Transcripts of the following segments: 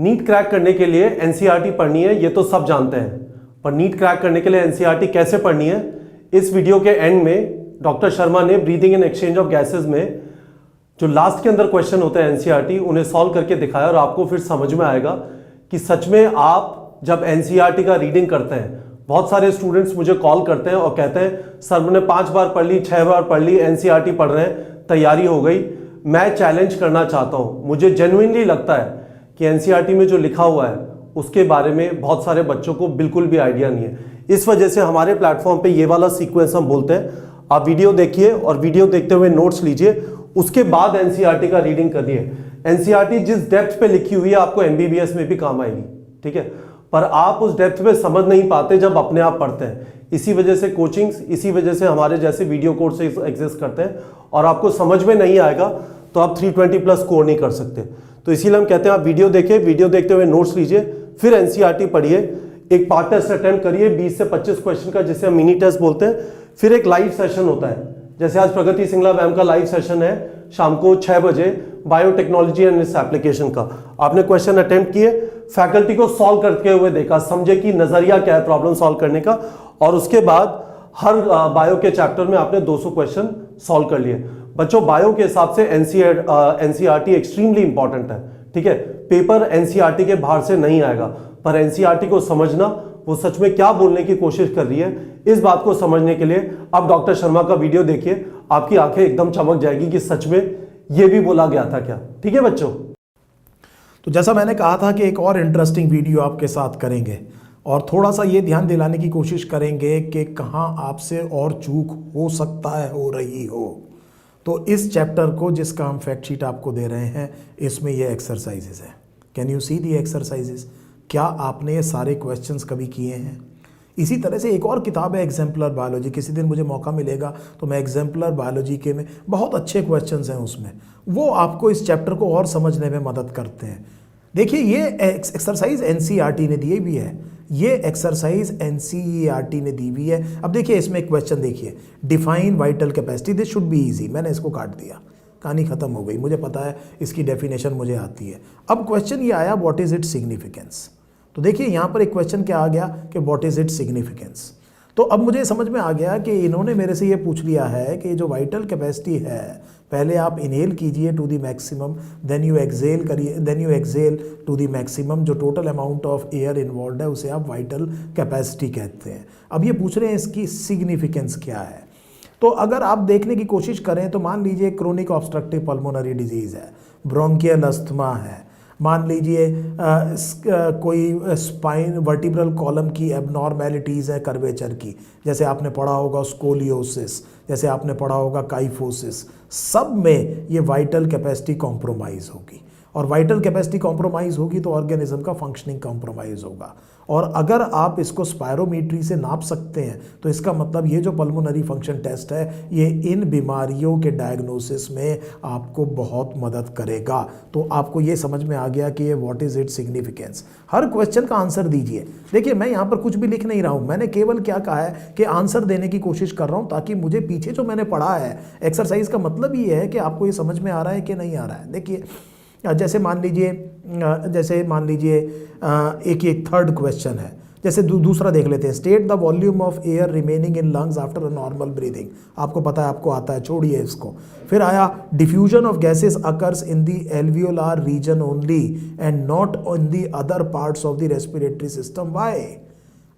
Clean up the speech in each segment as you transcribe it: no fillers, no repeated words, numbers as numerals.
NEET crack करने के लिए एनसीईआरटी पढ़नी है, ये तो सब जानते हैं, पर नीट क्रैक करने के लिए एनसीईआरटी कैसे पढ़नी है, इस वीडियो के एंड में डॉक्टर शर्मा ने breathing and exchange of gases में जो लास्ट के अंदर क्वेश्चन होते हैं एनसीईआरटी, उन्हें सॉल्व करके दिखाया और आपको फिर समझ में आएगा कि सच में आप जब एनसीईआरटी का रीडिंग करते हैं, बहुत सारे स्टूडेंट्स मुझे कॉल करते हैं और कहते हैं सर मैंने 5 बार पढ़ ली, 6 बार पढ़ ली, एनसीईआरटी पढ़ रहे हैं, तैयारी हो गई, मैं चैलेंज करना चाहता हूं। मुझे जेन्युइनली लगता है कि एनसीईआरटी में जो लिखा हुआ है उसके बारे में बहुत सारे बच्चों को बिल्कुल भी आइडिया नहीं है। इस वजह से हमारे प्लेटफॉर्म पे ये वाला सीक्वेंस हम बोलते हैं, आप वीडियो देखिए और वीडियो देखते हुए नोट्स लीजिए, उसके बाद एनसीईआरटी का रीडिंग करिए। एनसीईआरटी जिस डेप्थ पे लिखी हुई है आपको एमबीबीएस में भी काम आएगी, ठीक है, पर आप उस डेप्थ पे समझ नहीं पाते जब अपने आप पढ़ते हैं। इसी वजह से कोचिंग्स, इसी वजह से हमारे जैसे वीडियो कोर्सेज एग्जिस्ट करते हैं, और आपको समझ में नहीं आएगा तो आप 320 प्लस स्कोर नहीं कर सकते। तो इसीलिए हम कहते हैं आप वीडियो देखिए, वीडियो देखते हुए नोट्स लीजिए, फिर एनसीईआरटी पढ़िए, एक पार्ट टेस्ट अटेम्प्ट करिए 20 से 25 क्वेश्चन का, जिसे हम मिनी टेस्ट बोलते हैं, फिर एक लाइव सेशन होता है। जैसे आज प्रगति सिंगला मैम का लाइव सेशन है शाम को 6 बजे, बायोटेक्नोलॉजी एंड इस एप्लीकेशन का। आपने क्वेश्चन अटेम्प्ट किए, फैकल्टी को सॉल्व करते हुए देखा, समझे कि नजरिया क्या है प्रॉब्लम सॉल्व करने का, और उसके बाद हर बायो के चैप्टर में आपने 200 क्वेश्चन सॉल्व कर लिए। बच्चों बायो के हिसाब से एनसीईआरटी एक्सट्रीमली इंपॉर्टेंट है, ठीक है, पेपर एनसीईआरटी के बाहर से नहीं आएगा, पर एनसीईआरटी को समझना, वो सच में क्या बोलने की कोशिश कर रही है, इस बात को समझने के लिए आप डॉक्टर शर्मा का वीडियो देखिए, आपकी आंखें एकदम चमक जाएगी कि सच में ये भी बोला गया था क्या। ठीक है बच्चों, तो जैसा मैंने कहा था कि एक और इंटरेस्टिंग वीडियो आपके साथ करेंगे और थोड़ा सा ये ध्यान दिलाने की कोशिश करेंगे कि कहाँ आपसे और चूक हो सकता है, हो रही हो। तो इस चैप्टर को, जिसका हम फैक्ट शीट आपको दे रहे हैं, इसमें ये एक्सरसाइजेज है। Can you see the exercises? क्या आपने ये सारे क्वेश्चंस कभी किए हैं? इसी तरह से एक और किताब है एग्जाम्पलर बायोलॉजी, किसी दिन मुझे मौका मिलेगा तो मैं एग्जाम्पलर बायोलॉजी के में बहुत अच्छे क्वेश्चंस हैं उसमें, वो आपको इस चैप्टर को और समझने में मदद करते हैं। देखिए ये एक्सरसाइज एनसीईआरटी ने दी भी है, ये एक्सरसाइज एनसीईआरटी ने दी हुई है। अब देखिए इसमें एक क्वेश्चन देखिए, define vital capacity, this should be easy, मैंने इसको काट दिया, कहानी खत्म हो गई, मुझे पता है इसकी डेफिनेशन मुझे आती है। अब क्वेश्चन ये आया व्हाट इज इट सिग्निफिकेंस। तो देखिए यहाँ पर एक क्वेश्चन क्या आ गया कि व्हाट इज इट सिग्निफिकेंस। तो अब मुझे समझ में आ गया कि इन्होंने मेरे से ये पूछ लिया है कि जो वाइटल कैपेसिटी है, पहले आप इनहेल कीजिए to the maximum, then you exhale करिए, then you exhale to the maximum, जो total amount of air involve है उसे आप वाइटल कैपेसिटी कहते हैं। अब ये पूछ रहे हैं इसकी सिग्निफिकेंस क्या है। तो अगर आप देखने की कोशिश करें तो मान लीजिए क्रोनिक ऑब्स्ट्रक्टिव पल्मोनरी डिजीज़ है, ब्रोंकियल अस्थमा है, मान लीजिए कोई स्पाइन वर्टिब्रल कॉलम की एबनॉर्मेलिटीज़ है कर्वेचर की, जैसे आपने पढ़ा होगा स्कोलियोसिस, जैसे आपने पढ़ा होगा काइफोसिस, सब में ये वाइटल कैपेसिटी कॉम्प्रोमाइज़ होगी, और वाइटल कैपेसिटी कॉम्प्रोमाइज़ होगी तो ऑर्गेनिज्म का फंक्शनिंग कॉम्प्रोमाइज़ होगा। और अगर आप इसको स्पायरोमीट्री से नाप सकते हैं तो इसका मतलब ये जो पल्मोनरी फंक्शन टेस्ट है ये इन बीमारियों के डायग्नोसिस में आपको बहुत मदद करेगा। तो आपको ये समझ में आ गया कि ये what is it significance. Her question का आंसर दीजिए। देखिए मैं यहाँ पर कुछ भी लिख नहीं रहा हूँ, मैंने केवल क्या कहा है कि आंसर देने की कोशिश कर रहा हूँ, ताकि मुझे पीछे जो मैंने पढ़ा है एक्सरसाइज का मतलब ये है कि आपको ये समझ में आ रहा है कि नहीं आ रहा है। देखिए जैसे मान लीजिए एक थर्ड क्वेश्चन है, जैसे दूसरा देख लेते हैं, state the volume of air remaining in lungs after a normal breathing. आपको पता है, आपको आता है, छोड़िए इसको। फिर आया diffusion of gases occurs in the alveolar region only and not in the other parts of the respiratory system, why?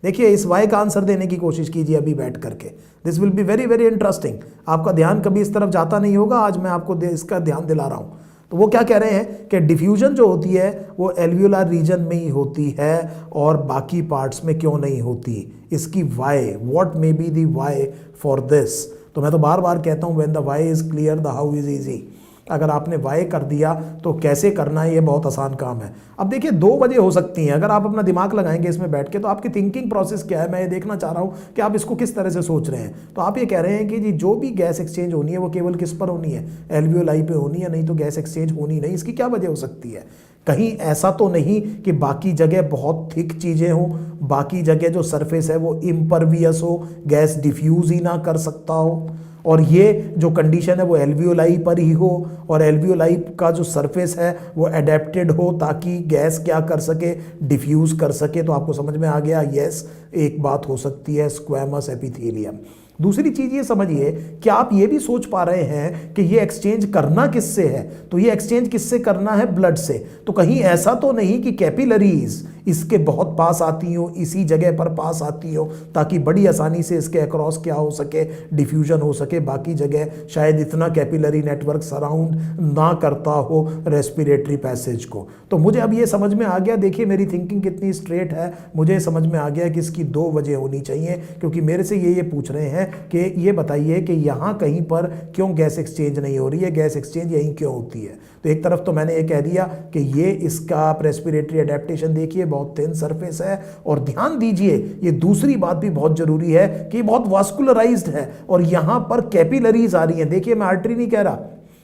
देखिए इस वाई का आंसर देने की कोशिश कीजिए अभी बैठ करके, this will be very very interesting. आपका ध्यान कभी इस तरफ जाता नहीं होगा, आज मैं आपको इसका ध्यान दिला रहा हूँ। तो वो क्या कह रहे हैं कि डिफ्यूजन जो होती है वो एल्वियोलार रीजन में ही होती है और बाकी पार्ट्स में क्यों नहीं होती, इसकी why, what may be the why for this. तो मैं तो बार बार कहता हूँ when the why is clear the how is easy. अगर आपने वाई कर दिया तो कैसे करना है ये बहुत आसान काम है। अब देखिए 2 वजह हो सकती हैं, अगर आप अपना दिमाग लगाएंगे इसमें बैठ के तो आपकी थिंकिंग प्रोसेस क्या है, मैं ये देखना चाह रहा हूँ कि आप इसको किस तरह से सोच रहे हैं। तो आप ये कह रहे हैं कि जी जो भी गैस एक्सचेंज होनी है वो केवल किस पर होनी है, एल्वियोलाई पे होनी है, नहीं तो गैस एक्सचेंज होनी नहीं। इसकी क्या वजह हो सकती है? कहीं ऐसा तो नहीं कि बाकी जगह बहुत थिक चीज़ें हों, बाकी जगह जो सरफेस है वो इम्परवियस हो, गैस डिफ्यूज़ ही ना कर सकता हो। और ये जो कंडीशन है वो एल्वियोलाई पर ही हो, और एल्वियोलाई का जो सरफेस है वो एडेप्टेड हो ताकि गैस क्या कर सके, डिफ्यूज कर सके। तो आपको समझ में आ गया, यस एक बात हो सकती है स्क्वैमस एपिथेलियम। दूसरी चीज ये समझिए कि आप ये भी सोच पा रहे हैं कि ये एक्सचेंज करना किससे है, तो ये एक्सचेंज किससे करना है, ब्लड से। तो कहीं ऐसा तो नहीं कि कैपिलरीज इसके बहुत पास आती हो, इसी जगह पर पास आती हो ताकि बड़ी आसानी से इसके अक्रॉस क्या हो सके, डिफ्यूजन हो सके। बाकी जगह शायद इतना कैपिलरी नेटवर्क सराउंड ना करता हो रेस्पिरेटरी पैसेज को। तो मुझे अब ये समझ में आ गया, देखिए मेरी थिंकिंग कितनी स्ट्रेट है, मुझे समझ में आ गया कि इसकी दो वजह होनी चाहिए, क्योंकि मेरे से ये पूछ रहे हैं कि ये बताइए कि यहाँ कहीं पर क्यों गैस एक्सचेंज नहीं हो रही है, गैस एक्सचेंज यहीं क्यों होती है। तो एक तरफ तो मैंने ये कह दिया कि ये इसका आप रेस्पिरेटरी एडेप्टेशन देखिए, बहुत थिन सरफेस है, और ध्यान दीजिए ये दूसरी बात भी बहुत जरूरी है कि बहुत वास्कुलराइज्ड है और यहाँ पर कैपिलरीज आ रही हैं। देखिए मैं आर्टरी नहीं कह रहा,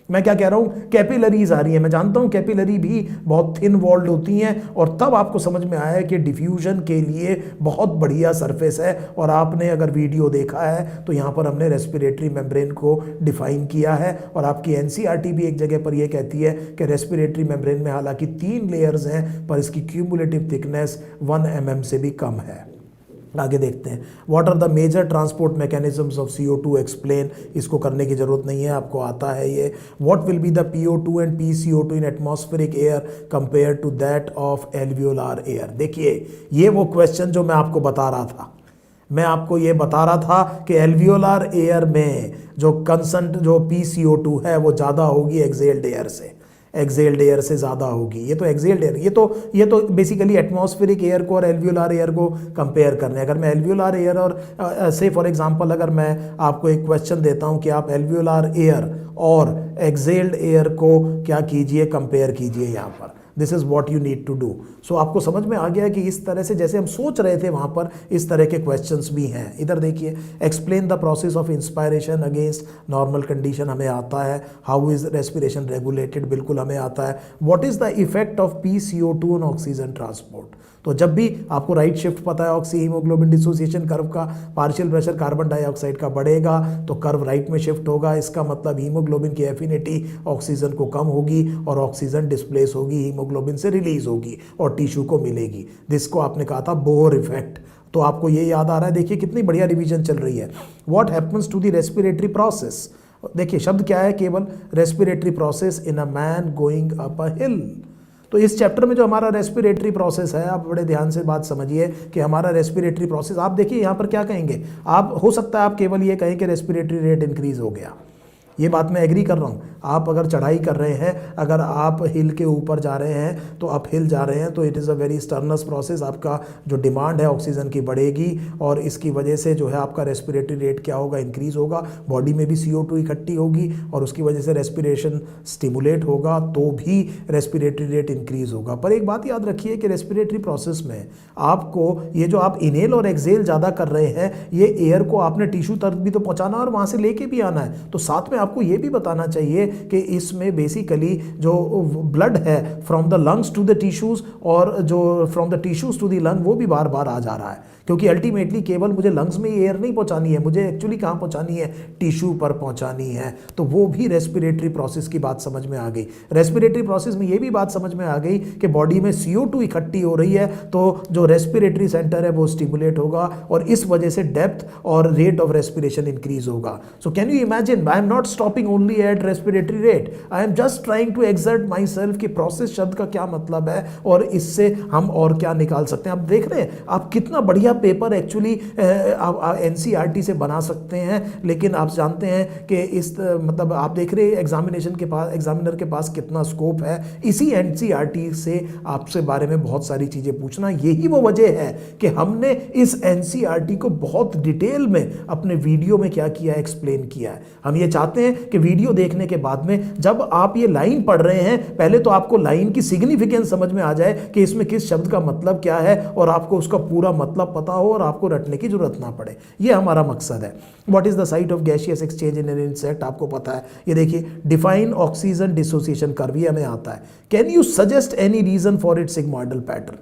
मैं क्या कह रहा हूँ, कैपिलरीज आ रही है। मैं जानता हूँ कैपिलरी भी बहुत थिन वॉल्ड होती हैं, और तब आपको समझ में आया कि डिफ्यूजन के लिए बहुत बढ़िया सरफेस है। और आपने अगर वीडियो देखा है तो यहाँ पर हमने रेस्पिरेटरी मेम्ब्रेन को डिफाइन किया है, और आपकी एनसीईआरटी भी एक जगह पर यह कहती है कि रेस्पिरेटरी मेम्ब्रेन में हालांकि 3 लेयर्स हैं पर इसकी क्यूमुलेटिव थिकनेस 1 mm से भी कम है। आगे देखते हैं, what are the major transport mechanisms of CO2 explain. इसको करने की जरूरत नहीं है, आपको आता है ये। What will be the PO2 and PCO2 in atmospheric air compare to that of alveolar air. देखिए ये वो क्वेश्चन जो मैं आपको बता रहा था, मैं आपको ये बता रहा था कि एल्वियोलार एयर में जो कंसंट जो PCO2 है वो ज़्यादा होगी एक्सेल्ड एयर से, एक्सेल्ड एयर से ज़्यादा होगी। ये तो एक्सेल्ड एयर, ये तो बेसिकली एटमॉस्फेरिक एयर को और एल्वियोलार एयर को कंपेयर करने। अगर मैं एल्वियोलार एयर और से फॉर एग्जांपल अगर मैं आपको एक क्वेश्चन देता हूं कि आप एल्वियोलार एयर और एक्सेल्ड एयर को क्या कीजिए, कंपेयर कीजिए यहाँ पर, this is what you need to do. So आपको समझ में आ गया कि इस तरह से जैसे हम सोच रहे थे वहाँ पर इस तरह के क्वेश्चंस भी हैं। इधर देखिए, explain the process of inspiration against normal condition, हमें आता है। हाउ इज रेस्पिरेशन रेगुलेटेड, बिल्कुल हमें आता है। What is the effect of PCO2 on oxygen transport. तो जब भी आपको राइट शिफ्ट पता है ऑक्सी हीमोग्लोबिन डिसोसिएशन कर्व का, पार्शियल प्रेशर कार्बन डाइऑक्साइड का बढ़ेगा तो कर्व राइट में शिफ्ट होगा। इसका मतलब हीमोग्लोबिन की एफिनिटी ऑक्सीजन को कम होगी और ऑक्सीजन डिस्प्लेस होगी, हीमोग्लोबिन से रिलीज होगी और टिश्यू को मिलेगी। जिसको आपने कहा था बोहर इफेक्ट। तो आपको ये याद आ रहा है, देखिए कितनी बढ़िया रिवीजन चल रही है। What happens to the respiratory process, देखिए शब्द क्या है, केवल respiratory process in a man going up a hill. तो इस चैप्टर में जो हमारा रेस्पिरेटरी प्रोसेस है, आप बड़े ध्यान से बात समझिए कि हमारा रेस्पिरेटरी प्रोसेस, आप देखिए यहाँ पर क्या कहेंगे, आप हो सकता है आप केवल ये कहें कि रेस्पिरेटरी रेट इंक्रीज हो गया। ये बात मैं एग्री कर रहा हूँ। आप अगर चढ़ाई कर रहे हैं, अगर आप हिल के ऊपर जा रहे हैं तो आप हिल जा रहे हैं, तो it is a very Stearns process. आपका जो डिमांड है ऑक्सीजन की बढ़ेगी और इसकी वजह से जो है आपका रेस्पिरेटरी रेट क्या होगा, इंक्रीज होगा। बॉडी में भी CO2 इकट्ठी होगी और उसकी वजह से रेस्पिरेशन स्टिमुलेट होगा, तो भी रेस्पिरेटरी रेट इंक्रीज होगा। पर एक बात याद रखिए कि रेस्पिरेटरी प्रोसेस में आपको ये जो आप इनहेल और एक्सेल ज़्यादा कर रहे हैं, ये एयर को आपने टिश्यू तक भी तो पहुँचाना और वहाँ से लेके भी आना है। तो साथ में आपको ये भी बताना चाहिए कि इसमें बेसिकली जो ब्लड है from the lungs to the tissues और जो from the tissues to the lung वो भी बार बार आ जा रहा है, क्योंकि अल्टीमेटली केवल मुझे लंग्स में एयर नहीं पहुंचानी है, मुझे एक्चुअली कहाँ पहुंचानी है, टिश्यू पर पहुंचानी है। तो वो भी रेस्पिरेटरी प्रोसेस की बात समझ में आ गई। रेस्पिरेटरी प्रोसेस में ये भी बात समझ में आ गई कि बॉडी में CO2 इकट्ठी हो रही है, तो जो रेस्पिरेटरी सेंटर है वो स्टिमुलेट होगा और इस वजह से डेप्थ और रेट ऑफ रेस्पिरेशन इंक्रीज होगा। So can you imagine, I am not stopping only at respiratory rate, I am just trying to exert my self कि प्रोसेस शब्द का क्या मतलब है और इससे हम और क्या निकाल सकते हैं। आप देख रहे हैं आप कितना बढ़िया पेपर एक्चुअली NCERT से बना सकते हैं, लेकिन आप जानते हैं कि इस मतलब आप देख रहे हैं एग्जामिनर के पास कितना स्कोप है इसी NCERT से आपसे बारे में बहुत सारी चीज़ें पूछना। यही वो वजह है कि हमने इस NCERT को बहुत डिटेल में अपने वीडियो में क्या किया है, एक्सप्लेन किया है। हम ये चाहते हैं कि वीडियो देखने के बाद में जब आप ये लाइन पढ़ रहे हैं, पहले तो आपको लाइन की सिग्निफिकेंस समझ में आ जाए कि इसमें किस शब्द का मतलब क्या है और आपको उसका पूरा मतलब पता हो और आपको रटने की जरूरत ना पड़े। ये हमारा मकसद है। What is the site of gaseous exchange in an insect, आपको पता है। ये देखिए, डिफाइन ऑक्सीजन डिसोसिएशन कर्व, ये हमें आता है। Can you suggest any reason for it sigmoidal pattern.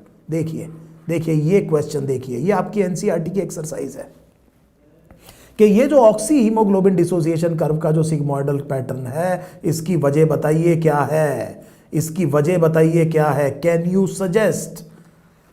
देखिए ये क्वेश्चन देखिए, ये आपकी NCERT की एक्सरसाइज है। कि ये जो ऑक्सी हीमोग्लोबिन डिसोसिएशन कर्व का जो सिग्मोइडल पैटर्न है, इसकी वजह बताइए क्या है, इसकी वजह बताइए क्या है, कैन यू सजेस्ट।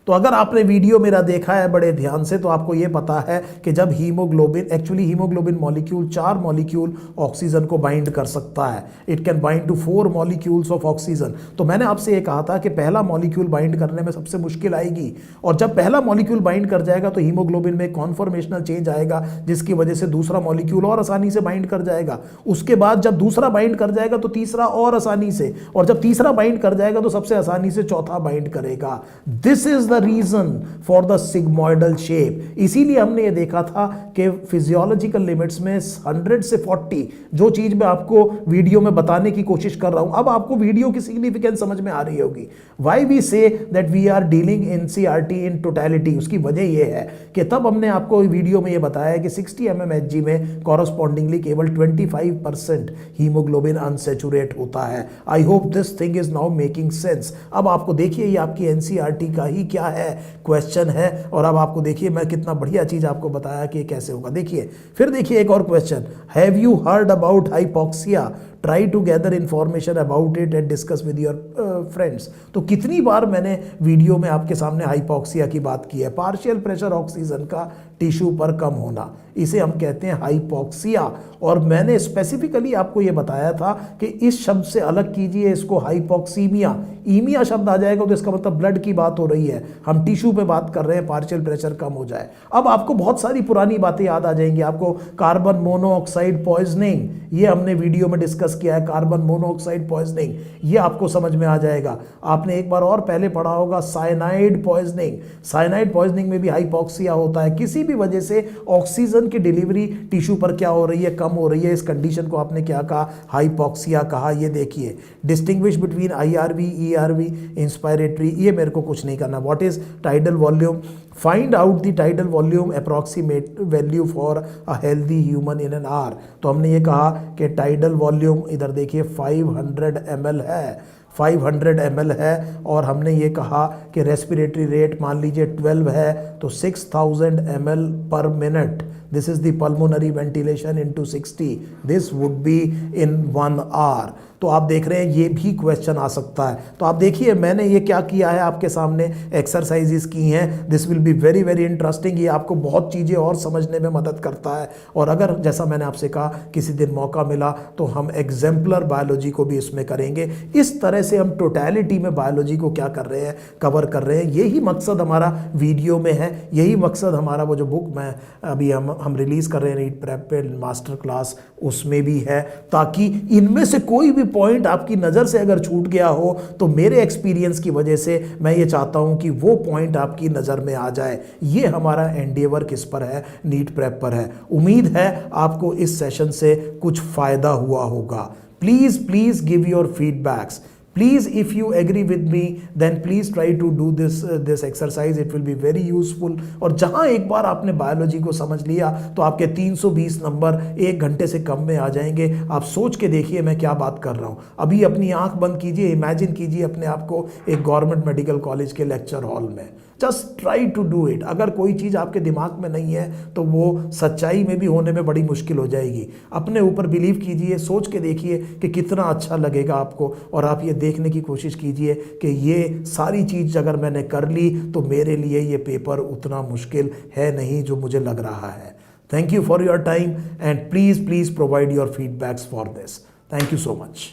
तो अगर आपने वीडियो मेरा देखा है बड़े ध्यान से तो आपको ये पता है कि जब haemoglobin, actually haemoglobin molecule 4 molecule oxygen को बाइंड कर सकता है, it can bind to 4 molecules of oxygen. तो मैंने आपसे ये कहा था कि पहला मॉलिक्यूल बाइंड करने में सबसे मुश्किल आएगी, और जब पहला मॉलिक्यूल बाइंड कर जाएगा तो हीमोग्लोबिन में कॉन्फॉर्मेशनल चेंज आएगा, जिसकी वजह से दूसरा मॉलिक्यूल और आसानी से बाइंड कर जाएगा। उसके बाद जब दूसरा बाइंड कर जाएगा तो तीसरा और आसानी से, और जब तीसरा बाइंड कर जाएगा तो सबसे आसानी से चौथा बाइंड करेगा। This is reason for the sigmoidal shape. इसीलिए हमने ये देखा था कि फिजियोलॉजिकल लिमिट्स में 100 से 40, जो चीज मैं आपको वीडियो में बताने की कोशिश कर रहा हूं, अब आपको वीडियो की सिग्निफिकेंस समझ में आ रही होगी। Why we say that we are dealing NCERT in totality, उसकी वजह यह है कि तब हमने आपको वीडियो में ये बताया कि 60 mmHg में कॉरस्पॉन्डिंगली केवल 25% हीमोग्लोबिन अनसैचुरेट होता है। I hope this thing is now making sense. अब आपको देखिए ये आपकी एनसीईआरटी का ही क्या है, क्वेश्चन है, और अब आपको देखिए मैं कितना बढ़िया चीज आपको बताया कि कैसे होगा। देखिए फिर देखिए एक और question, have you heard about hypoxia, try to gather information about it and discuss with your friends. तो कितनी बार मैंने वीडियो में आपके सामने हाइपोक्सिया की बात की है, पार्शियल प्रेशर ऑक्सीजन का टिश्यू पर कम होना, इसे हम कहते हैं हाइपोक्सिया। और मैंने स्पेसिफिकली आपको यह बताया था कि इस शब्द से अलग कीजिए इसको हाइपोक्सीमिया। ईमिया शब्द आ जाएगा तो इसका मतलब ब्लड की बात हो रही है, हम टिश्यू पे बात कर रहे हैं, पार्शियल प्रेशर कम हो जाए। अब आपको बहुत सारी पुरानी बातें याद आ जाएंगी। आपको कार्बन मोनोऑक्साइड पॉइजनिंग, ये हमने वीडियो में डिस्कस किया है, कार्बन मोनोऑक्साइड पॉइजनिंग, ये आपको समझ में आ जाएगा। आपने एक बार और पहले पढ़ा होगा साइनाइड पॉइजनिंग, साइनाइड पॉइजनिंग में भी हाइपोक्सिया होता है, किसी भी वजह से ऑक्सीजन की डिलीवरी टिश्यू पर क्या हो रही है, कम हो रही है, इस कंडीशन को आपने क्या कहा, हाइपोक्सिया कहा। ये देखिए distinguish between IRV, ERV, inspiratory, ये मेरे को कुछ नहीं करना। What is tidal volume, find out the tidal volume approximate value for a healthy human in an hour. तो हमने ये कहा कि टाइडल वॉल्यूम इधर देखिए 500 ml है, 500 ml है, और हमने ये कहा कि रेस्पिरेटरी रेट मान लीजिए 12 है, तो 6000 ml per minute, this is the pulmonary ventilation into 60, this would be in 1 hour. तो आप देख रहे हैं ये भी क्वेश्चन आ सकता है। तो आप देखिए मैंने ये क्या किया है, आपके सामने एक्सरसाइजेस की हैं, this will be very very interesting. ये आपको बहुत चीज़ें और समझने में मदद करता है। और अगर जैसा मैंने आपसे कहा किसी दिन मौका मिला तो हम एग्जाम्पलर बायोलॉजी को भी इसमें करेंगे। इस तरह से हम टोटलिटी में बायोलॉजी को क्या कर रहे हैं, कवर कर रहे हैं। यही मकसद हमारा वीडियो में है, यही मकसद हमारा वो जो बुक में अभी हम रिलीज़ कर रहे हैं नीट प्रेप पे मास्टर क्लास, उसमें भी है, ताकि इनमें से कोई भी पॉइंट आपकी नज़र से अगर छूट गया हो तो मेरे एक्सपीरियंस की वजह से मैं ये चाहता हूं कि वो पॉइंट आपकी नज़र में आ जाए। ये हमारा एंडेवर किस पर है, नीट प्रेप पर है। उम्मीद है आपको इस सेशन से कुछ फ़ायदा हुआ होगा। Please please give your feedbacks. Please, if you agree with me, then please try to do this exercise. It will be very useful. और जहाँ एक बार आपने बायोलॉजी को समझ लिया तो आपके 320 नंबर 1 घंटे से कम में आ जाएंगे। आप सोच के देखिए मैं क्या बात कर रहा हूँ। अभी अपनी आंख बंद कीजिए, इमेजिन कीजिए अपने आप को एक गवर्नमेंट मेडिकल कॉलेज के लेक्चर हॉल में। Just try to do it. अगर कोई चीज़ आपके दिमाग में नहीं है तो वो सच्चाई में भी होने में बड़ी मुश्किल हो जाएगी। अपने ऊपर बिलीव कीजिए, सोच के देखिए कि कितना अच्छा लगेगा आपको, और आप ये देखने की कोशिश कीजिए कि ये सारी चीज़ अगर मैंने कर ली तो मेरे लिए ये पेपर उतना मुश्किल है नहीं जो मुझे लग रहा है। Thank you for your time and please please provide your feedbacks for this. Thank you so much.